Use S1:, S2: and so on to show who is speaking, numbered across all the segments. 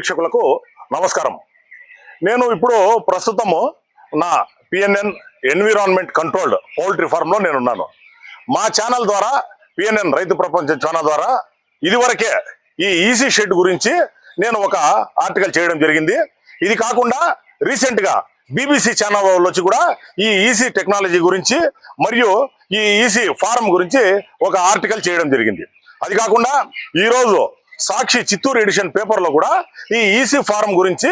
S1: ప్రేక్షకులకు నమస్కారం. నేను ఇప్పుడు ప్రస్తుతము నా PNN environment controlled poultry farm లో నేనున్నాను. మా ఛానల్ ద్వారా పిఎన్ఎన్ రైతు ప్రపంచం ఛానల్ ద్వారా ఇదివరకే ఈ ఈసీ షెడ్ గురించి నేను ఒక ఆర్టికల్ చేయడం జరిగింది. ఇది కాకుండా రీసెంట్ గా బీబీసీ ఛానల్ వచ్చి కూడా ఈ ఈసీ టెక్నాలజీ గురించి మరియు ఈ ఈసీ ఫారం గురించి ఒక ఆర్టికల్ చేయడం జరిగింది. అది కాకుండా ఈరోజు సాక్షి చిత్తూరు ఎడిషన్ పేపర్ లో కూడా ఈ ఈసీ ఫారం గురించి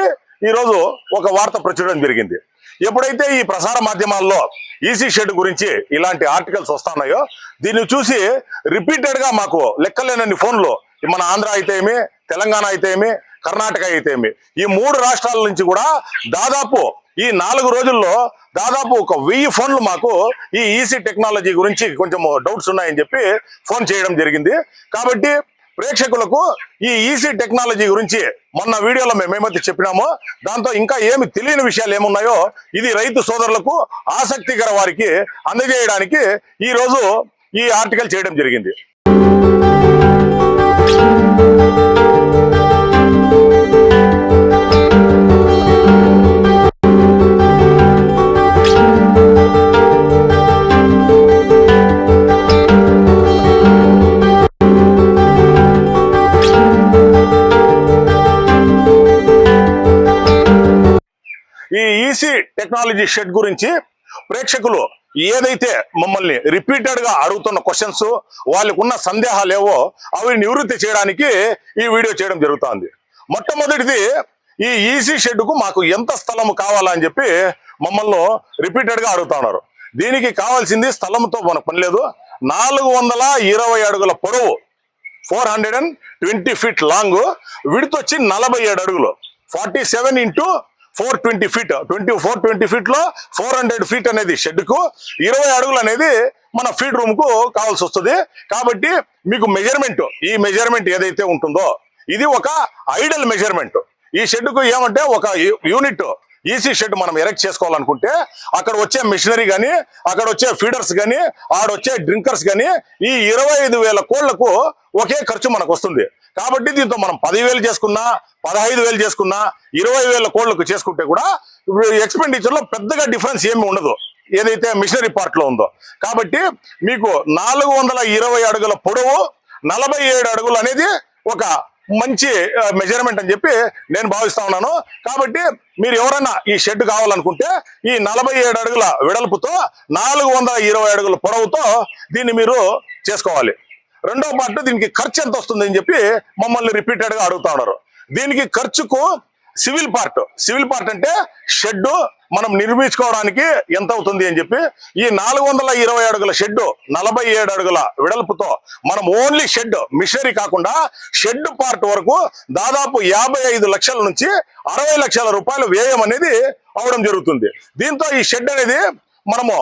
S1: ఈరోజు ఒక వార్త ప్రచురించడం జరిగింది. ఎప్పుడైతే ఈ ప్రసార మాధ్యమాల్లో ఈసీ షెడ్ గురించి ఇలాంటి ఆర్టికల్స్ వస్తున్నాయో దీన్ని చూసి రిపీటెడ్ గా మాకు లెక్కలేనన్ని ఫోన్లు మన ఆంధ్ర అయితే ఏమి, తెలంగాణ అయితే ఏమి, కర్ణాటక అయితే ఏమి, ఈ 3 రాష్ట్రాల నుంచి కూడా దాదాపు ఈ 4 రోజుల్లో దాదాపు ఒక 1000 ఫోన్లు మాకు ఈ ఈసీ టెక్నాలజీ గురించి కొంచెం డౌట్స్ ఉన్నాయని చెప్పి ఫోన్ చేయడం జరిగింది. కాబట్టి ప్రేక్షకులకు ఈ ఈసీ టెక్నాలజీ గురించి మొన్న వీడియోలో మేమేమైతే చెప్పినామో దాంతో ఇంకా ఏమి తెలియని విషయాలు ఏమున్నాయో ఇది రైతు సోదరులకు ఆసక్తికర వారికి అందజేయడానికి ఈ రోజు ఈ ఆర్టికల్ చేయడం జరిగింది. ఈ ఈసీ టెక్నాలజీ షెడ్ గురించి ప్రేక్షకులు ఏదైతే మమ్మల్ని రిపీటెడ్ గా అడుగుతున్న క్వశ్చన్స్, వాళ్ళకు ఉన్న సందేహాలు ఏవో అవి నివృత్తి చేయడానికి ఈ వీడియో చేయడం జరుగుతుంది. మొట్టమొదటిది, ఈ ఈసీ షెడ్ కు మాకు ఎంత స్థలం కావాలని చెప్పి మమ్మల్ని రిపీటెడ్ గా అడుగుతా ఉన్నారు. దీనికి కావాల్సింది స్థలంతో మనకు పని లేదు. 420 అడుగుల పొడవు, 420 ఫీట్ లాంగ్, విడ్త్ వచ్చి 47 అడుగులు, 47 ఇంటూ 420 ఫీట్, 420 ఫీట్ లో 400 ఫీట్ అనేది షెడ్ కు, 20 అడుగులు అనేది మన ఫీడ్ రూమ్ కు కావాల్సి వస్తుంది. కాబట్టి మీకు మెజర్మెంట్, ఈ మెజర్మెంట్ ఏదైతే ఉంటుందో ఇది ఒక ఐడల్ మెజర్మెంట్. ఈ షెడ్ కు ఏమంటే ఒక యూనిట్ ఈసీ షెడ్ మనం ఎరెక్ట్ చేసుకోవాలనుకుంటే అక్కడ వచ్చే మిషనరీ గానీ, అక్కడ వచ్చే ఫీడర్స్ గానీ, ఆడొచ్చే డ్రింకర్స్ గానీ ఈ 25,000 కోళ్లకు ఒకే ఖర్చు మనకు వస్తుంది. కాబట్టి దీంతో మనం 10,000 చేసుకున్నా, 15,000 చేసుకున్నా, 20,000 కోళ్లకు చేసుకుంటే కూడా ఎక్స్పెండిచర్ లో పెద్దగా డిఫరెన్స్ ఏమి ఉండదు ఏదైతే మిషనరీ పార్ట్ లో ఉందో. కాబట్టి మీకు 420 అడుగుల పొడవు, 47 అడుగులు అనేది ఒక మంచి మెజర్మెంట్ అని చెప్పి నేను భావిస్తా ఉన్నాను. కాబట్టి మీరు ఎవరైనా ఈ షెడ్ కావాలనుకుంటే ఈ 47 అడుగుల వెడల్పుతో 420 అడుగుల పొడవుతో దీన్ని మీరు చేసుకోవాలి. రెండో పార్ట్, దీనికి ఖర్చు ఎంత వస్తుంది అని చెప్పి మమ్మల్ని రిపీటెడ్ గా అడుగుతా ఉన్నారు. దీనికి ఖర్చుకు సివిల్ పార్ట్ అంటే షెడ్ మనం నిర్మించుకోవడానికి ఎంత అవుతుంది అని చెప్పి ఈ 420 అడుగుల షెడ్, 47 అడుగుల వెడల్పుతో మనం ఓన్లీ షెడ్, మిషనరీ కాకుండా షెడ్ పార్ట్ వరకు దాదాపు 55 లక్షల నుంచి 60 లక్షల రూపాయలు వ్యయం అనేది అవడం జరుగుతుంది. దీంతో ఈ షెడ్ అనేది మనము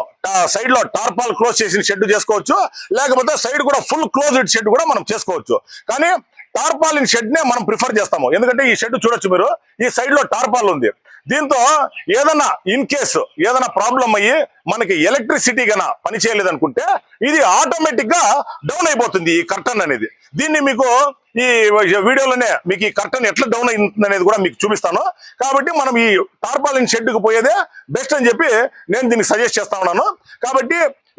S1: సైడ్ లో టార్పాల్ క్లోజ్ చేసిన షెడ్ చేసుకోవచ్చు, లేకపోతే సైడ్ కూడా ఫుల్ క్లోజ్డ్ షెడ్ కూడా మనం చేసుకోవచ్చు. కానీ టార్పాలిన్ షెడ్ నే మనం ప్రిఫర్ చేస్తాము. ఎందుకంటే ఈ షెడ్ చూడొచ్చు మీరు, ఈ సైడ్ లో టార్పాల్ ఉంది. దీంతో ఏదైనా ఇన్ కేసు ఏదైనా ప్రాబ్లం అయ్యి మనకి ఎలక్ట్రిసిటీ గన పని చేయలేదనుకుంటే ఇది ఆటోమేటిక్ గా డౌన్ అయిపోతుంది ఈ కర్టన్ అనేది. దీన్ని మీకు ఈ వీడియోలోనే మీకు ఈ కర్టన్ ఎట్లా డౌన్ అయింది అనేది కూడా మీకు చూపిస్తాను. కాబట్టి మనం ఈ టార్పాలిన్ షెడ్ కు పోయేదే బెస్ట్ అని చెప్పి నేను దీన్ని సజెస్ట్ చేస్తా ఉన్నాను. కాబట్టి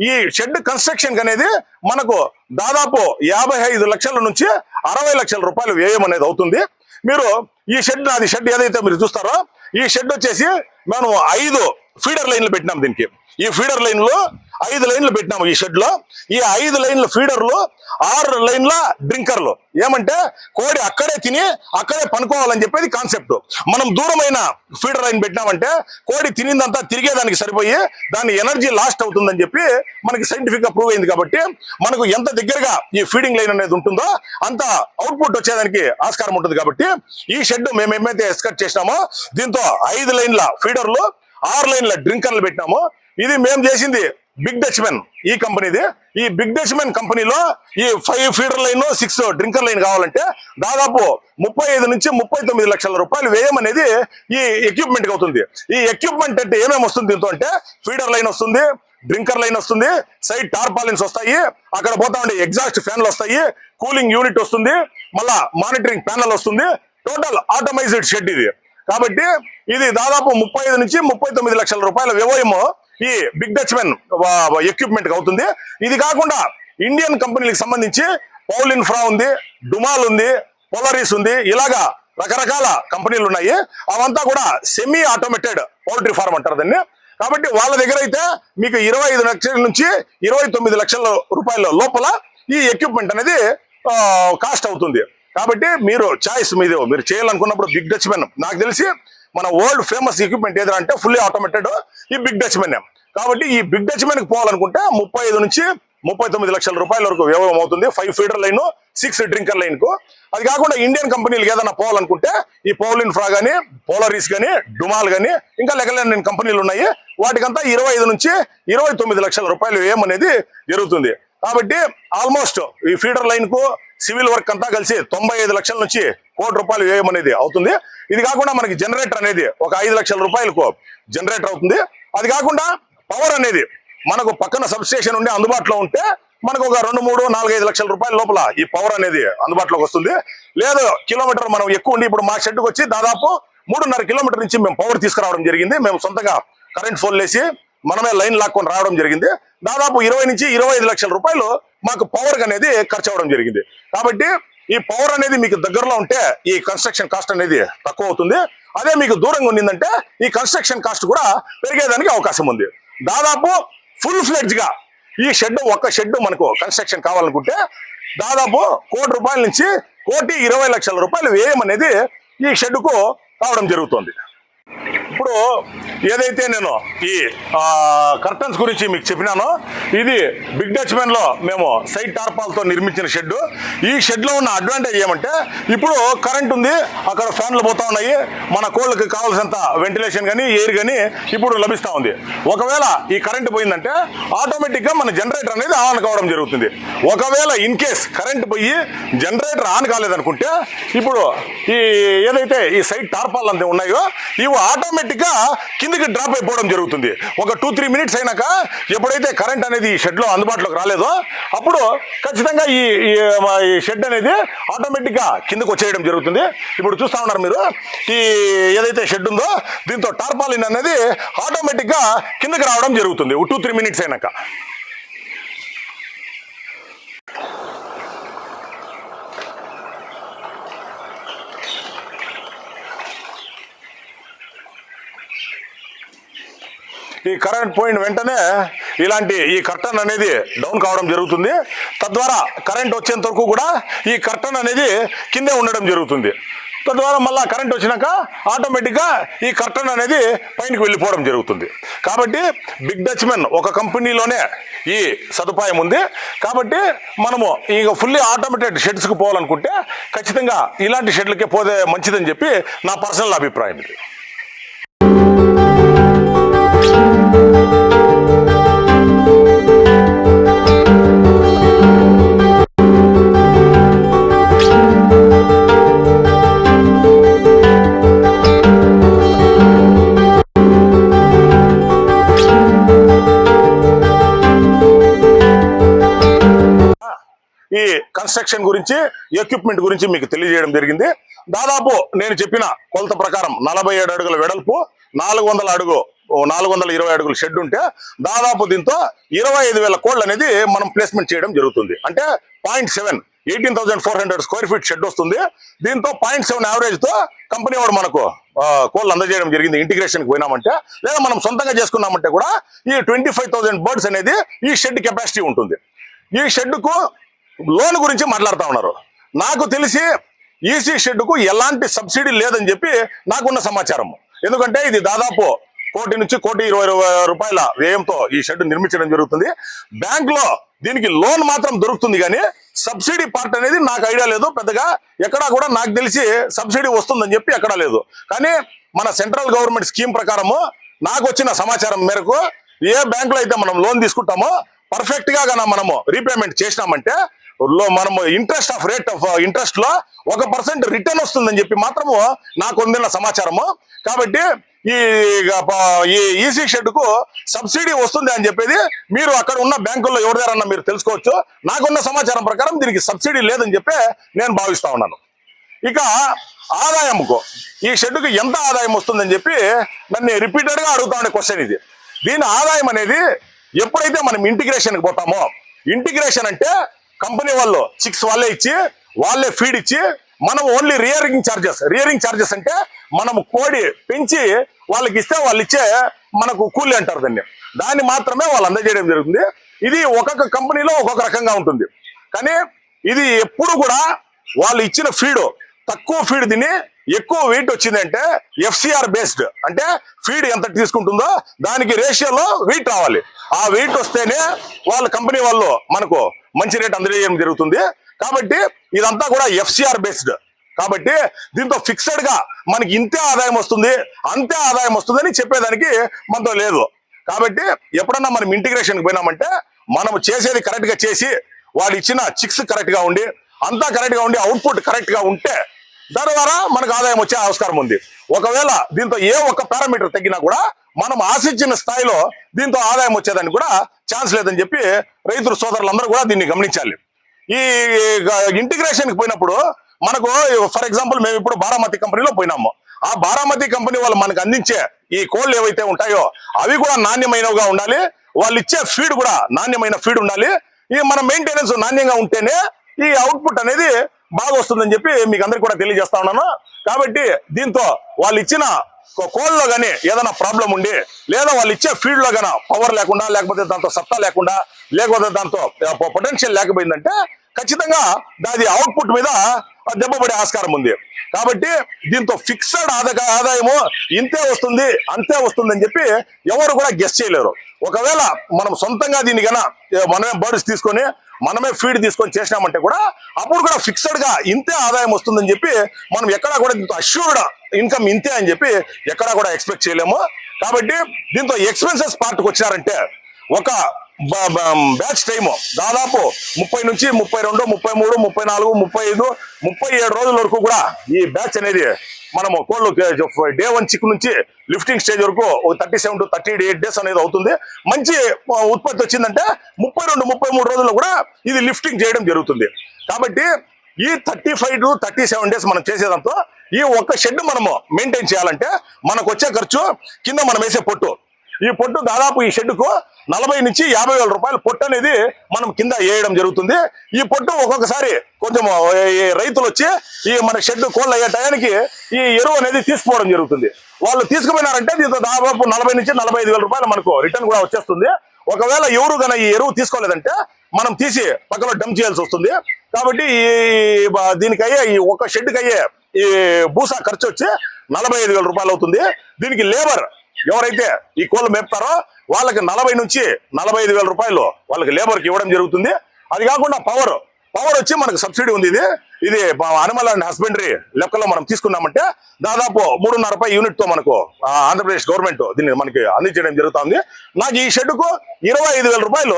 S1: ఈ షెడ్ కన్స్ట్రక్షన్ అనేది మనకు దాదాపు 55 లక్షల నుంచి 60 లక్షల రూపాయలు వ్యయం అనేది అవుతుంది. మీరు ఈ షెడ్ ఏదైతే మీరు చూస్తారో ఈ షెడ్ వచ్చేసి మనం 5 ఫీడర్ లైన్లు పెట్టినాం. దీనికి ఈ ఫీడర్ లైన్లు 5 లైన్లు పెట్టినాము. ఈ షెడ్ లో ఈ 5 లైన్ల ఫీడర్లు, 6 లైన్ల డ్రింకర్లు. ఏమంటే కోడి అక్కడే తిని అక్కడే పనుకోవాలని చెప్పేది కాన్సెప్ట్. మనం దూరమైన ఫీడర్ లైన్ పెట్టినామంటే కోడి తినిందంతా తిరిగేదానికి సరిపోయి దాని ఎనర్జీ లాస్ట్ అవుతుందని చెప్పి మనకి సైంటిఫిక్ గా ప్రూవ్ అయింది. కాబట్టి మనకు ఎంత దగ్గరగా ఈ ఫీడింగ్ లైన్ అనేది ఉంటుందో అంత అవుట్పుట్ వచ్చేదానికి ఆస్కారం ఉంటుంది. కాబట్టి ఈ షెడ్ మేము ఏమైతే ఎస్కట్ చేసినామో దీంతో 5 లైన్ల ఫీడర్లు, 6 లైన్ల డ్రింకర్లు పెట్టినాము. ఇది మేము చేసింది బిగ్ డచ్మెన్ ఈ కంపెనీది. ఈ బిగ్ డచ్మెన్ కంపెనీలో ఈ 5 ఫీడర్ లైన్, 6 డ్రింకర్ లైన్ కావాలంటే దాదాపు 35 నుంచి 39 లక్షల రూపాయలు వ్యయం అనేది ఈ ఎక్విప్మెంట్ అవుతుంది. ఈ ఎక్విప్మెంట్ అంటే ఏమేమి వస్తుంది దీంతో అంటే ఫీడర్ లైన్ వస్తుంది, డ్రింకర్ లైన్ వస్తుంది, సైడ్ టార్పాలిన్స్ వస్తాయి, అక్కడ పోతా ఉండే ఎగ్జాస్ట్ ఫ్యాన్లు వస్తాయి, కూలింగ్ యూనిట్ వస్తుంది, మళ్ళా మానిటరింగ్ ప్యానల్ వస్తుంది, టోటల్ ఆటోమైజ్డ్ షెడ్ ఇది. కాబట్టి ఇది దాదాపు 35 నుంచి 39 లక్షల రూపాయల వ్యవయం ఈ బిగ్ డచ్మెన్ ఎక్విప్మెంట్ అవుతుంది. ఇది కాకుండా ఇండియన్ కంపెనీలకు సంబంధించి పౌల్ ఇన్ఫ్రా ఉంది, డుమాల్ ఉంది, పోలరీస్ ఉంది, ఇలాగా రకరకాల కంపెనీలు ఉన్నాయి. అవంతా కూడా సెమీ ఆటోమేటెడ్ పౌల్ట్రీ ఫార్మ్ అంటారు దాన్ని. కాబట్టి వాళ్ళ దగ్గర అయితే మీకు 25 లక్షల నుంచి 29 లక్షల రూపాయల లోపల ఈ ఎక్విప్మెంట్ అనేది కాస్ట్ అవుతుంది. కాబట్టి మీరు చాయిస్ మీదే, మీరు చేయాలనుకున్నప్పుడు బిగ్ డచ్మెన్, నాకు తెలిసి మన వరల్డ్ ఫేమస్ ఎక్విప్మెంట్ ఏదైనా అంటే ఫుల్లీ ఆటోమేటెడ్ ఈ బిగ్ డచ్మెన్. కాబట్టి ఈ బిగ్ డచ్మెన్ కి పోవాలనుకుంటే 35 నుంచి 39 లక్షల రూపాయల వరకు వ్యవహారం అవుతుంది. 5 ఫీడర్ లైన్, 6 డ్రింకర్ లైన్ కు. అది కాకుండా ఇండియన్ కంపెనీలకు ఏదైనా పోవాలనుకుంటే ఈ పౌల్ ఇన్ఫ్రా గానీ, పోలరీస్ గానీ, డుమాల్ గానీ, ఇంకా లెక్కలేని కంపెనీలు ఉన్నాయి. వాటికంతా 25 నుంచి 29 లక్షల రూపాయలు వ్యయం అనేది జరుగుతుంది. కాబట్టి ఆల్మోస్ట్ ఈ ఫీడర్ లైన్ కు సివిల్ వర్క్ అంతా కలిసి 95 లక్షల నుంచి 1 కోటి రూపాయలు వ్యయం అనేది అవుతుంది. ఇది కాకుండా మనకి జనరేటర్ అనేది ఒక 5 లక్షల రూపాయలకు జనరేటర్ అవుతుంది. అది కాకుండా పవర్ అనేది మనకు పక్కన సబ్ స్టేషన్ ఉండి అందుబాటులో ఉంటే మనకు ఒక 2, 3, 4, 5 లక్షల రూపాయల లోపల ఈ పవర్ అనేది అందుబాటులోకి వస్తుంది. లేదు కిలోమీటర్ మనం ఎక్కువ ఉండి, ఇప్పుడు మా షెడ్కి వచ్చి దాదాపు 3.5 కిలోమీటర్ నుంచి మేము పవర్ తీసుకురావడం జరిగింది. మేము సొంతంగా కరెంట్ ఫోన్ వేసి మనమే లైన్ లాక్కొని రావడం జరిగింది. దాదాపు 20 నుంచి 25 లక్షల రూపాయలు మాకు పవర్ అనేది ఖర్చు అవ్వడం జరిగింది. కాబట్టి ఈ పవర్ అనేది మీకు దగ్గరలో ఉంటే ఈ కన్స్ట్రక్షన్ కాస్ట్ అనేది తక్కువ అవుతుంది. అదే మీకు దూరంగా ఉండిందంటే ఈ కన్స్ట్రక్షన్ కాస్ట్ కూడా పెరిగేదానికి అవకాశం ఉంది. దాదాపు ఫుల్ ఫ్లెడ్జ్ గా ఈ షెడ్, ఒక్క షెడ్ మనకు కన్స్ట్రక్షన్ కావాలనుకుంటే దాదాపు 1 కోటి రూపాయల నుంచి 1,20 లక్షల రూపాయలు వ్యయం అనేది ఈ షెడ్కు కావడం జరుగుతుంది. ఇప్పుడు ఏదైతే నేను ఈ కర్టన్స్ గురించి మీకు చెప్పినానో, ఇది బిగ్ డచ్మెన్ లో మేము సైడ్ టార్పాల్తో నిర్మించిన షెడ్. ఈ షెడ్ లో ఉన్న అడ్వాంటేజ్ ఏమంటే ఇప్పుడు కరెంట్ ఉంది, అక్కడ ఫ్యాన్లు పోతా ఉన్నాయి, మన కోళ్ళకి కావాల్సినంత వెంటిలేషన్ కానీ ఎయిర్ కానీ ఇప్పుడు లభిస్తూ ఉంది. ఒకవేళ ఈ కరెంట్ పోయిందంటే ఆటోమేటిక్ గా మన జనరేటర్ అనేది ఆన్ కావడం జరుగుతుంది. ఒకవేళ ఇన్ కేస్ కరెంట్ పోయి జనరేటర్ ఆన్ కాలేదనుకుంటే ఇప్పుడు ఈ ఏదైతే ఈ సైడ్ టార్పాల్ అంతా ఉన్నాయో ఇవి ఆటోమేటిక్ గా కిందకి డ్రాప్ అయిపోవడం జరుగుతుంది. ఒక 2-3 మినిట్స్ అయినాక ఎప్పుడైతే కరెంట్ అనేది ఈ షెడ్ లో అందుబాటులోకి రాలేదో అప్పుడు ఖచ్చితంగా ఈ షెడ్ అనేది ఆటోమేటిక్ గా కిందకు వచ్చేయడం జరుగుతుంది. ఇప్పుడు చూస్తా ఉన్నారు మీరు, ఈ ఏదైతే షెడ్ ఉందో దీంతో టార్పాలిన్ అనేది ఆటోమేటిక్ గా కిందకి రావడం జరుగుతుంది 2-3 మినిట్స్ అయినాక. ఈ కరెంట్ పోయిన వెంటనే ఇలాంటి ఈ కర్టన్ అనేది డౌన్ కావడం జరుగుతుంది. తద్వారా కరెంట్ వచ్చేంత వరకు కూడా ఈ కర్టన్ అనేది కిందే ఉండడం జరుగుతుంది. తద్వారా మళ్ళీ కరెంట్ వచ్చినాక ఆటోమేటిక్గా ఈ కర్టన్ అనేది పైనకి వెళ్ళిపోవడం జరుగుతుంది. కాబట్టి బిగ్ డచ్మెన్ ఒక కంపెనీలోనే ఈ సదుపాయం ఉంది. కాబట్టి మనము ఇక ఫుల్లీ ఆటోమేటెడ్ షెడ్స్కి పోవాలనుకుంటే ఖచ్చితంగా ఇలాంటి షెడ్లకే పోతే మంచిదని చెప్పి నా పర్సనల్ అభిప్రాయం ఇది. ఈ కన్స్ట్రక్షన్ గురించి, ఎక్విప్మెంట్ గురించి మీకు తెలియజేయడం జరిగింది. దాదాపు నేను చెప్పిన కొలత ప్రకారం 47 అడుగుల వెడల్పు, 420 అడుగుల షెడ్ ఉంటే దాదాపు దీంతో 25,000 కోళ్ళు అనేది మనం ప్లేస్మెంట్ చేయడం జరుగుతుంది. అంటే 0.7 18,400 స్క్వేర్ ఫీట్ షెడ్ వస్తుంది. దీంతో 0.7 యావరేజ్ తో కంపెనీ వాడు మనకు కోళ్ళు అందజేయడం జరిగింది. ఇంటిగ్రేషన్కి పోయినామంటే లేదా మనం సొంతంగా చేసుకున్నామంటే కూడా ఈ 25,000 బర్డ్స్ అనేది ఈ షెడ్ కెపాసిటీ ఉంటుంది. ఈ షెడ్కు లోన్ గురించి మాట్లాడుతూ ఉన్నారు. నాకు తెలిసి ఈసీ షెడ్కు ఎలాంటి సబ్సిడీ లేదని చెప్పి నాకున్న సమాచారం. ఎందుకంటే ఇది దాదాపు 1 కోటి నుంచి 1,20,000 రూపాయల వ్యయంతో ఈ షెడ్ నిర్మించడం జరుగుతుంది. బ్యాంక్ లో దీనికి లోన్ మాత్రం దొరుకుతుంది, కానీ సబ్సిడీ పార్ట్ అనేది నాకు ఐడియా లేదు. పెద్దగా ఎక్కడా కూడా నాకు తెలిసి సబ్సిడీ వస్తుందని చెప్పి ఎక్కడా లేదు. కానీ మన సెంట్రల్ గవర్నమెంట్ స్కీమ్ ప్రకారము నాకు వచ్చిన సమాచారం మేరకు ఏ బ్యాంక్ లో అయితే మనం లోన్ తీసుకుంటామో పర్ఫెక్ట్ గా మనము రీపేమెంట్ చేసినామంటే మనము రేట్ ఆఫ్ ఇంట్రెస్ట్ లో 1% రిటర్న్ వస్తుందని చెప్పి మాత్రము నాకు అందిన సమాచారము. కాబట్టి ఈ ఈసీ షెడ్ కు సబ్సిడీ వస్తుంది అని చెప్పేది మీరు అక్కడ ఉన్న బ్యాంకుల్లో ఎవరి దగ్గర మీరు తెలుసుకోవచ్చు. నాకున్న సమాచారం ప్రకారం దీనికి సబ్సిడీ లేదని చెప్పి నేను భావిస్తా ఉన్నాను. ఇక ఆదాయంకు ఈ షెడ్డుకి ఎంత ఆదాయం వస్తుందని చెప్పి నన్ను రిపీటెడ్ గా అడుగుతా ఉండే క్వశ్చన్ ఇది. దీని ఆదాయం అనేది ఎప్పుడైతే మనం ఇంటిగ్రేషన్కి పోతామో, ఇంటిగ్రేషన్ అంటే కంపెనీ వాళ్ళు చిక్స్ వాళ్ళే ఇచ్చి వాళ్ళే ఫీడ్ ఇచ్చి మనం ఓన్లీ రియరింగ్ చార్జెస్ అంటే మనం కోడి పెంచి వాళ్ళకి ఇస్తే వాళ్ళు ఇచ్చే మనకు కూలీ అంటారు దాన్ని మాత్రమే వాళ్ళు అందజేయడం జరుగుతుంది. ఇది ఒక్కొక్క కంపెనీలో ఒక్కొక్క రకంగా ఉంటుంది. కానీ ఇది ఎప్పుడు కూడా వాళ్ళు ఇచ్చిన ఫీడ్ తక్కువ ఫీడ్ తిని ఎక్కువ వెయిట్ వచ్చిందంటే ఎఫ్సిఆర్ బేస్డ్ అంటే ఫీడ్ ఎంత తీసుకుంటుందో దానికి రేషియోలో వెయిట్ రావాలి. ఆ వెయిట్ వస్తేనే వాళ్ళ కంపెనీ వాళ్ళు మనకు మంచి రేట్ అందజేయడం జరుగుతుంది. కాబట్టి ఇదంతా కూడా ఎఫ్సిఆర్ బేస్డ్. కాబట్టి దీంతో ఫిక్స్డ్ గా మనకి ఇంతే ఆదాయం వస్తుంది అంతే ఆదాయం వస్తుందని చెప్పేదానికి మనతో లేదు. కాబట్టి ఎప్పుడన్నా మనం ఇంటిగ్రేషన్కి పోయినామంటే మనం చేసేది కరెక్ట్ గా చేసి వాడు ఇచ్చిన చిక్స్ కరెక్ట్ గా ఉండి అంతా కరెక్ట్ గా ఉండి అవుట్పుట్ కరెక్ట్ గా ఉంటే దాని ద్వారా మనకు ఆదాయం వచ్చే ఆస్కారం ఉంది. ఒకవేళ దీంతో ఏ ఒక్క పారామీటర్ తగ్గినా కూడా మనం ఆశించిన స్థాయిలో దీంతో ఆదాయం వచ్చేదానికి కూడా ఛాన్స్ లేదని చెప్పి రైతులు సోదరులందరూ కూడా దీన్ని గమనించాలి. ఈ ఇంటిగ్రేషన్కి పోయినప్పుడు మనకు ఫర్ ఎగ్జాంపుల్ మేము ఇప్పుడు బారామతి కంపెనీలో పోయినాము. ఆ బారామతి కంపెనీ వాళ్ళు మనకు అందించే ఈ కోళ్ళు ఏవైతే ఉంటాయో అవి కూడా నాణ్యమైనవిగా ఉండాలి. వాళ్ళు ఇచ్చే ఫీడ్ కూడా నాణ్యమైన ఫీడ్ ఉండాలి. ఈ మన మెయింటెనెన్స్ నాణ్యంగా ఉంటేనే ఈ అవుట్పుట్ అనేది బాగా వస్తుందని చెప్పి మీకు అందరికి కూడా తెలియజేస్తా ఉన్నాను. కాబట్టి దీంతో వాళ్ళు ఇచ్చిన కోళ్ళలో గానీ ఏదైనా ప్రాబ్లం ఉండి లేదా వాళ్ళు ఇచ్చే ఫీల్డ్ లో గానీ పవర్ లేకుండా లేకపోతే దాంతో సత్తా లేకుండా లేకపోతే దాంతో పొటెన్షియల్ లేకపోయిందంటే ఖచ్చితంగా దాని అవుట్పుట్ మీద దెబ్బపడే ఆస్కారం ఉంది. కాబట్టి దీంతో ఫిక్స్డ్ ఆదాయము ఇంతే వస్తుంది అంతే వస్తుంది అని చెప్పి ఎవరు కూడా గెస్ చేయలేరు. ఒకవేళ మనం సొంతంగా దీన్ని గన మనమే బర్డ్స్ తీసుకొని మనమే ఫీడ్ తీసుకొని చేసినామంటే కూడా అప్పుడు కూడా ఫిక్స్డ్ గా ఇంతే ఆదాయం వస్తుందని చెప్పి మనం ఎక్కడా కూడా దీంతో అష్యూర్డ్ ఇన్కమ్ ఇంతే అని చెప్పి ఎక్కడా కూడా ఎక్స్పెక్ట్ చేయలేము. కాబట్టి దీంతో ఎక్స్పెన్సెస్ పార్ట్కి వచ్చినారంటే ఒక బ్యాచ్ టైము దాదాపు 30 నుంచి 32, 33, 34, 35, 37 రోజుల వరకు కూడా ఈ బ్యాచ్ అనేది మనము కోళ్ళు డే 1 చిక్ నుంచి లిఫ్టింగ్ స్టేజ్ వరకు 37 to 38 డేస్ అనేది అవుతుంది. మంచి ఉత్పత్తి వచ్చిందంటే 32, 33 రోజుల్లో కూడా ఇది లిఫ్టింగ్ చేయడం జరుగుతుంది. కాబట్టి ఈ 35 to 37 డేస్ మనం చేసేదంతా ఈ ఒక్క షెడ్ మనము మెయింటైన్ చేయాలంటే మనకు వచ్చే ఖర్చు కింద మనం వేసే పొట్టు, ఈ పొట్టు దాదాపు ఈ షెడ్కు 40 నుంచి 50 వేల రూపాయల పొట్టు అనేది మనం కింద వేయడం జరుగుతుంది. ఈ పొట్టు ఒక్కొక్కసారి కొంచెం రైతులు వచ్చి ఈ మన షెడ్ కోళ్ళు అయ్యే టయానికి ఈ ఎరువు అనేది తీసుకుపోవడం జరుగుతుంది. వాళ్ళు తీసుకుపోయినారంటే దీంతో దాదాపు 40 నుంచి 45 వేల రూపాయలు మనకు రిటర్న్ కూడా వచ్చేస్తుంది. ఒకవేళ ఎవరు కన్నా ఈ ఎరువు తీసుకోలేదంటే మనం తీసి పక్కలో డంప్ చేయాల్సి వస్తుంది. కాబట్టి దీనికి అయ్యే ఈ ఒక షెడ్కి అయ్యే ఈ భూసా ఖర్చు వచ్చి 45 వేల రూపాయలు అవుతుంది. దీనికి లేబర్ ఎవరైతే ఈ కోళ్ళు మేపుతారో వాళ్ళకి 40 నుంచి 45 వేల రూపాయలు వాళ్ళకి లేబర్కి ఇవ్వడం జరుగుతుంది. అది కాకుండా పవర్ వచ్చి మనకు సబ్సిడీ ఉంది. ఇది అనిమల్ అండ్ హస్బెండరీ లెక్కలో మనం తీసుకున్నామంటే దాదాపు 3.5 యూనిట్ తో మనకు ఆంధ్రప్రదేశ్ గవర్నమెంట్ దీన్ని మనకి అందించడం జరుగుతుంది. నాకు ఈ షెడ్కు 25 వేల రూపాయలు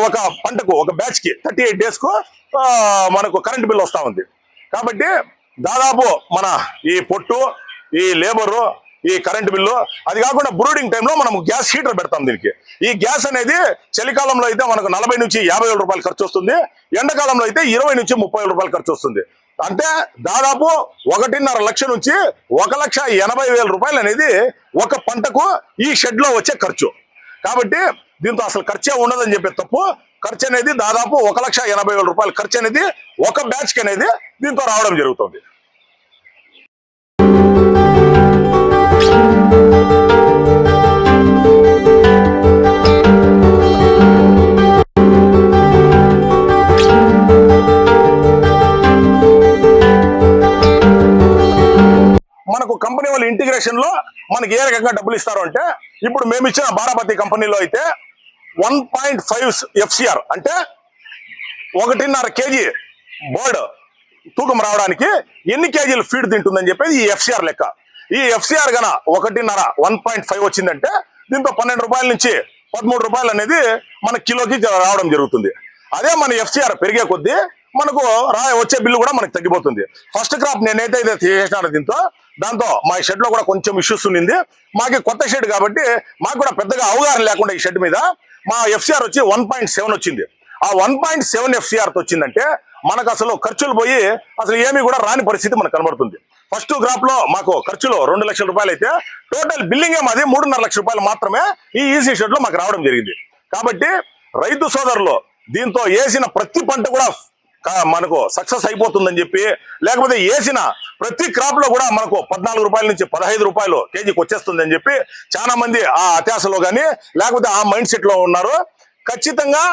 S1: ఒక పంటకు ఒక బ్యాచ్ కి 38 డేస్ కు మనకు కరెంట్ బిల్ వస్తా ఉంది. కాబట్టి దాదాపు మన ఈ పొట్టు, ఈ లేబరు, ఈ కరెంట్ బిల్లు, అది కాకుండా బ్రూడింగ్ టైంలో మనం గ్యాస్ హీటర్ పెడతాం. దీనికి ఈ గ్యాస్ అనేది చలికాలంలో అయితే మనకు 40 నుంచి 50 వేల రూపాయలు ఖర్చు వస్తుంది. ఎండాకాలంలో అయితే 20 నుంచి 30 వేల రూపాయలు ఖర్చు వస్తుంది. అంటే దాదాపు 1.5 లక్ష నుంచి 1,80,000 రూపాయలు అనేది ఒక పంటకు ఈ షెడ్ లో వచ్చే ఖర్చు. కాబట్టి దీంతో అసలు ఖర్చే ఉండదని చెప్పే తప్పు. ఖర్చు అనేది దాదాపు 1,80,000 రూపాయలు ఖర్చు అనేది ఒక బ్యాచ్ కి అనేది దీంతో రావడం జరుగుతుంది. మనకు కంపెనీ వాళ్ళ ఇంటిగ్రేషన్ లో మనకి ఏ రకంగా డబ్బులు ఇస్తారు అంటే ఇప్పుడు మేము ఇచ్చిన బారామతి కంపెనీలో అయితే 1.5 ఎఫ్సిఆర్ అంటే 1.5 కేజీ బర్డ్ తూకం రావడానికి ఎన్ని కేజీలు ఫీడ్ తింటుందని చెప్పేది ఈ ఎఫ్సిఆర్ లెక్క. ఈ ఎఫ్సిఆర్ గన 1.5 వచ్చిందంటే దీంతో 12 రూపాయల నుంచి 13 రూపాయలు అనేది మన కిలోకి రావడం జరుగుతుంది. అదే మన ఎఫ్సిఆర్ పెరిగే కొద్దీ మనకు వచ్చే బిల్లు కూడా మనకు తగ్గిపోతుంది. ఫస్ట్ క్రాప్ నేనైతే చేసినాను దాంతో మా షెడ్ లో కూడా కొంచెం ఇష్యూస్ ఉంది. మాకు కొత్త షెడ్ కాబట్టి మాకు కూడా పెద్దగా అవగాహన లేకుండా ఈ షెడ్ మీద మా ఎఫ్సిఆర్ వచ్చి 1.7 వచ్చింది. ఆ 1.7 ఎఫ్సిఆర్ వచ్చిందంటే మనకు అసలు ఖర్చులు పోయి అసలు ఏమీ కూడా రాని పరిస్థితి మనకు కనబడుతుంది. ఫస్ట్ క్రాప్ లో మాకు ఖర్చులు 2 లక్షల రూపాయలు అయితే టోటల్ బిల్లింగ్ మాది 3.5 లక్షల రూపాయలు మాత్రమే ఈ ఈసీ షెడ్ లో మాకు రావడం జరిగింది. కాబట్టి రైతు సోదరులు దీంతో వేసిన ప్రతి పంట కూడా మనకు సక్సెస్ అయిపోతుందని చెప్పి, లేకపోతే వేసిన ప్రతి క్రాప్ లో కూడా మనకు 14 రూపాయల నుంచి 15 రూపాయలు కేజీకి వచ్చేస్తుందని చెప్పి చాలా మంది ఆ అత్యాశలో గానీ లేకపోతే ఆ మైండ్ సెట్ లో ఉన్నారు. ఖచ్చితంగా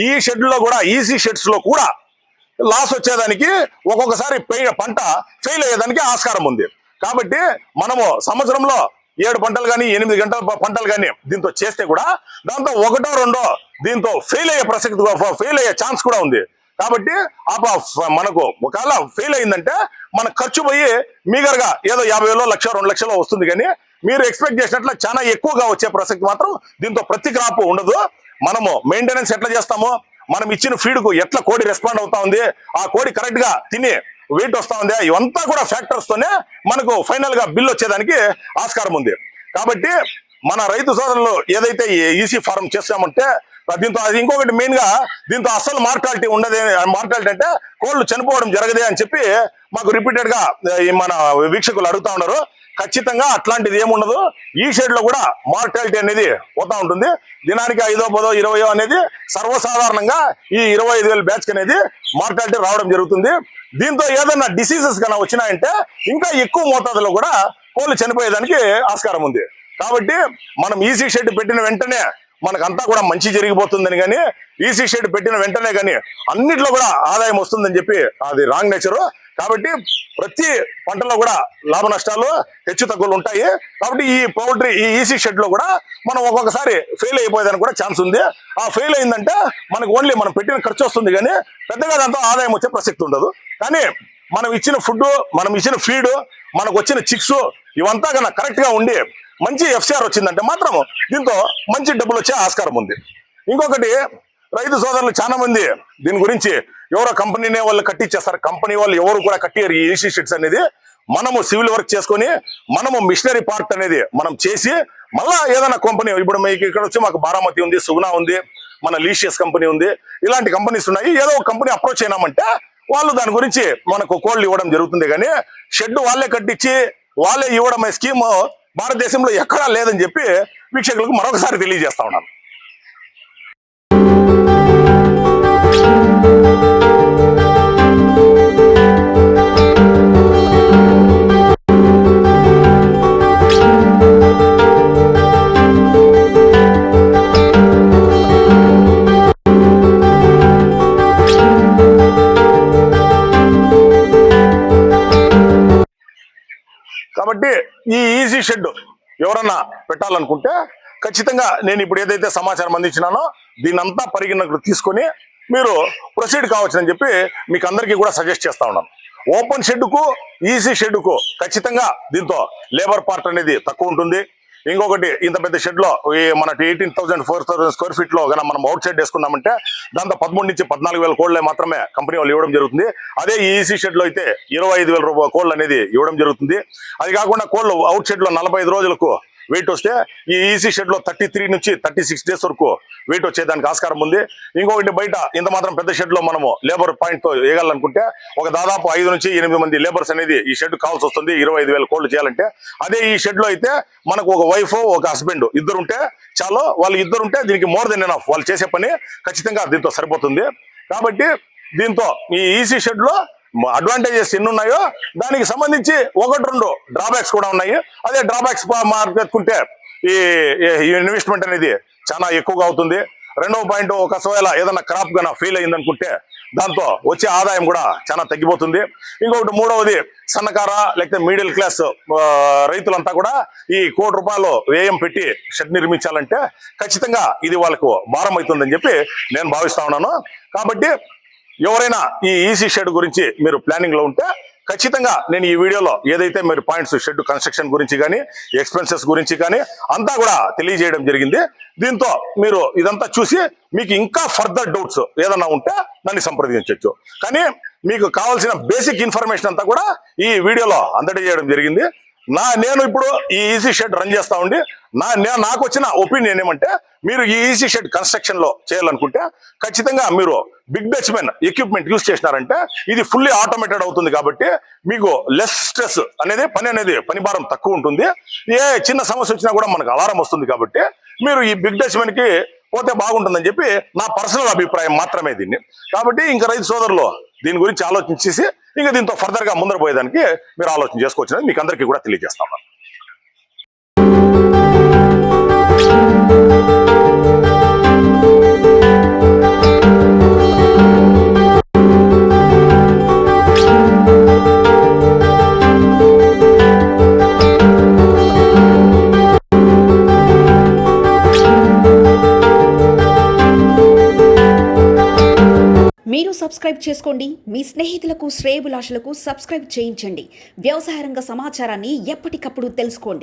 S1: ఈ షెడ్ లో కూడా ఈసీ షెడ్స్ లో కూడా లాస్ వచ్చేదానికి ఒక్కొక్కసారి పంట ఫెయిల్ అయ్యేదానికి ఆస్కారం ఉంది. కాబట్టి మనము సంవత్సరంలో 7 పంటలు కానీ 8 గంటల పంటలు కానీ దీంతో చేస్తే కూడా దాంతో 1 or 2 దీంతో ఫెయిల్ అయ్యే ప్రసక్తి, ఫెయిల్ అయ్యే ఛాన్స్ కూడా ఉంది. కాబట్టి మనకు ఒకవేళ ఫెయిల్ అయిందంటే మన ఖర్చు పోయి మీగర్గా ఏదో 50,000 1 2 లక్షలు వస్తుంది. కానీ మీరు ఎక్స్పెక్ట్ చేసినట్లు చాలా ఎక్కువగా వచ్చే ప్రసక్తి మాత్రం దీంతో ప్రతి క్రాప్ ఉండదు. మనము మెయింటెనెన్స్ ఎట్లా చేస్తామో, మనం ఇచ్చిన ఫీడ్ కు ఎట్లా కోడి రెస్పాండ్ అవుతా ఉంది, ఆ కోడి కరెక్ట్ గా తిని వెయిట్ వస్తా ఉంది, ఇవంతా కూడా ఫ్యాక్టర్స్ తోనే మనకు ఫైనల్ గా బిల్ వచ్చేదానికి ఆస్కారం ఉంది. కాబట్టి మన రైతు సోదరులు ఏదైతే ఈసీ ఫార్మ్ చేస్తామంటే దీంతో అది ఇంకొకటి మెయిన్ గా దీంతో అసలు మార్టాలిటీ ఉండదే, మార్టాలిటీ అంటే కోళ్లు చనిపోవడం జరగదే అని చెప్పి మాకు రిపీటెడ్ గా మన వీక్షకులు అడుగుతా ఉన్నారు. ఖచ్చితంగా అట్లాంటిది ఏముండదు. ఈ షెడ్ లో కూడా మార్టాలిటీ అనేది పోతా ఉంటుంది. దినానికి 5, 10, 20 అనేది సర్వసాధారణంగా ఈ 25,000 బ్యాచ్ అనేది మార్టాలిటీ రావడం జరుగుతుంది. దీంతో ఏదైనా డిసీజెస్ కన్నా వచ్చినాయంటే ఇంకా ఎక్కువ మోతాదులో కూడా కోళ్లు చనిపోయేదానికి ఆస్కారం ఉంది. కాబట్టి మనం ఈసీ షెడ్ పెట్టిన వెంటనే మనకంతా కూడా మంచి జరిగిపోతుందని కానీ, ఈసీ షెడ్ పెట్టిన వెంటనే కానీ అన్నిట్లో కూడా ఆదాయం వస్తుందని చెప్పి అది రాంగ్ నేచరు. కాబట్టి ప్రతి పంటలో కూడా లాభ నష్టాలు హెచ్చు తగ్గులు ఉంటాయి. కాబట్టి ఈ పౌల్ట్రీ ఈ ఈసీ షెడ్ లో కూడా మనం ఒక్కొక్కసారి ఫెయిల్ అయిపోయేదానికి కూడా ఛాన్స్ ఉంది. ఆ ఫెయిల్ అయిందంటే మనకు ఓన్లీ మనం పెట్టిన ఖర్చు వస్తుంది కానీ పెద్దగా దాంతో ఆదాయం వచ్చే ప్రసక్తి ఉండదు. కానీ మనం ఇచ్చిన ఫుడ్, మనం ఇచ్చిన ఫీడ్, మనకు వచ్చిన చిక్స్ ఇవంతా కన్నా కరెక్ట్ గా ఉండి మంచి ఎఫ్సిఆర్ వచ్చిందంటే మాత్రం దీంతో మంచి డబ్బులు వచ్చే ఆస్కారం ఉంది. ఇంకొకటి రైతు సోదరులు చాలా మంది దీని గురించి ఎవరో కంపెనీనే వాళ్ళు కట్టించేస్తారు, కంపెనీ వాళ్ళు ఎవరు కూడా కట్టియారు ఈ ఈసీ షెడ్స్ అనేది. మనము సివిల్ వర్క్ చేసుకొని మనము మిషనరీ పార్ట్ అనేది మనం చేసి మళ్ళా ఏదైనా కంపెనీ, ఇప్పుడు మీకు ఇక్కడ వచ్చి మాకు బారామతి ఉంది, సుగుణ ఉంది, మన లీషియస్ కంపెనీ ఉంది, ఇలాంటి కంపెనీస్ ఉన్నాయి. ఏదో ఒక కంపెనీ అప్రోచ్ అయినామంటే వాళ్ళు దాని గురించి మనకు కోళ్ళు ఇవ్వడం జరుగుతుంది. కానీ షెడ్ వాళ్ళే కట్టించి వాళ్ళే ఇవ్వడం అనే స్కీమ్ భారతదేశంలో ఎక్కడా లేదని చెప్పి వీక్షకులకు మరొకసారి తెలియజేస్తా ఉన్నాను. కాబట్టి ఈ ఈజీ షెడ్ ఎవరన్నా పెట్టాలనుకుంటే ఖచ్చితంగా నేను ఇప్పుడు ఏదైతే సమాచారం అందించినానో దీనంతా పరిగణనకు తీసుకొని మీరు ప్రొసీడ్ కావచ్చని చెప్పి మీకు అందరికీ కూడా సజెస్ట్ చేస్తా ఉన్నాను. ఓపెన్ షెడ్కు ఈజీ షెడ్కు ఖచ్చితంగా దీంతో లేబర్ పార్ట్ అనేది తక్కువ ఉంటుంది. ఇంకొకటి ఇంత పెద్ద షెడ్ లో మన 18,000 4,000 స్క్వేర్ ఫీట్ లో కన్నా మనం అవుట్ షెడ్ వేసుకున్నామంటే దాంతో 13 నుంచి 14,000 కోళ్లే మాత్రమే కంపెనీ వాళ్ళు ఇవ్వడం జరుగుతుంది. అదే ఈసీ షెడ్ లో అయితే 25,000 కోళ్ళు అనేది ఇవ్వడం జరుగుతుంది. అది కాకుండా కోళ్ళు అవుట్ షెడ్ లో 45 రోజులకు వెయిట్ వస్తే ఈ ఈసీ షెడ్ లో 33 నుంచి 36 డేస్ వరకు వెయిట్ వచ్చేదానికి ఆస్కారం ఉంది. ఇంకొకటి బయట ఇంత మాత్రం పెద్ద షెడ్ లో మనము లేబర్ పాయింట్ తో వేయాలనుకుంటే ఒక దాదాపు 5 నుంచి 8 మంది లేబర్స్ అనేది ఈ షెడ్ కావాల్సి వస్తుంది 25,000 కోళ్లు చేయాలంటే. అదే ఈ షెడ్ లో అయితే మనకు ఒక వైఫ్ ఒక హస్బెండ్ ఇద్దరుంటే చాలు. వాళ్ళు ఇద్దరుంటే దీనికి మోర్ దెన్ ఎనఫ్, వాళ్ళు చేసే పని ఖచ్చితంగా దీంతో సరిపోతుంది. కాబట్టి దీంతో ఈ ఈసీ షెడ్ లో అడ్వాంటేజెస్ ఎన్ని ఉన్నాయో దానికి సంబంధించి 1-2 డ్రాబ్యాక్స్ కూడా ఉన్నాయి. అదే డ్రాబ్యాక్స్ మార్కెత్తుకుంటే ఈ ఇన్వెస్ట్మెంట్ అనేది చాలా ఎక్కువగా అవుతుంది. రెండవ పాయింట్, ఒకవేళ ఏదైనా క్రాప్ గాన ఫెయిల్ అయిందనుకుంటే దాంతో వచ్చే ఆదాయం కూడా చాలా తగ్గిపోతుంది. ఇంకొకటి మూడవది, సన్నకార లేకపోతే మిడిల్ క్లాస్ రైతులంతా కూడా ఈ ₹1 కోటి వ్యయం పెట్టి షెడ్ నిర్మించాలంటే ఖచ్చితంగా ఇది వాళ్ళకు భారం అవుతుందని చెప్పి నేను భావిస్తా ఉన్నాను. కాబట్టి ఎవరైనా ఈ ఈసీ షెడ్ గురించి మీరు ప్లానింగ్ లో ఉంటే ఖచ్చితంగా నేను ఈ వీడియోలో ఏదైతే మీరు పాయింట్స్ షెడ్ కన్స్ట్రక్షన్ గురించి కానీ ఎక్స్పెన్సెస్ గురించి కానీ అంతా కూడా తెలియజేయడం జరిగింది. దీంతో మీరు ఇదంతా చూసి మీకు ఇంకా ఫర్దర్ డౌట్స్ ఏదన్నా ఉంటే నన్ను సంప్రదించవచ్చు. కానీ మీకు కావాల్సిన బేసిక్ ఇన్ఫర్మేషన్ అంతా కూడా ఈ వీడియోలో అందజేయడం జరిగింది. నేను ఇప్పుడు ఈ ఈసీ షెడ్ రన్ చేస్తా ఉండి నాకు వచ్చిన ఒపీనియన్ ఏమంటే, మీరు ఈ ఈసీ షెడ్ కన్స్ట్రక్షన్ లో చేయాలనుకుంటే ఖచ్చితంగా మీరు బిగ్ బ్యాచ్మెన్ ఎక్విప్మెంట్ యూజ్ చేసినారంటే ఇది ఫుల్లీ ఆటోమేటెడ్ అవుతుంది. కాబట్టి మీకు లెస్ స్ట్రెస్ అనేది పని భారం తక్కువ ఉంటుంది. ఏ చిన్న సమస్య వచ్చినా కూడా మనకు అలారం వస్తుంది. కాబట్టి మీరు ఈ బిగ్ బ్యాచ్మెన్ కి పోతే బాగుంటుందని చెప్పి నా పర్సనల్ అభిప్రాయం మాత్రమే దీన్ని. కాబట్టి ఇంకా రైతు సోదరులు దీని గురించి ఆలోచించేసి ఇంకా దీంతో ఫర్దర్ గా ముందర పోయేదానికి మీరు ఆలోచన చేసుకోవచ్చు, మీకు అందరికీ కూడా తెలియజేస్తాను.
S2: మీరు సబ్స్క్రైబ్ చేసుకోండి, మీ స్నేహితులకు శ్రేయోభిలాషులకు సబ్స్క్రైబ్ చేయించండి. వ్యవసాయ రంగ సమాచారాన్ని ఎప్పటికప్పుడు తెలుసుకోండి.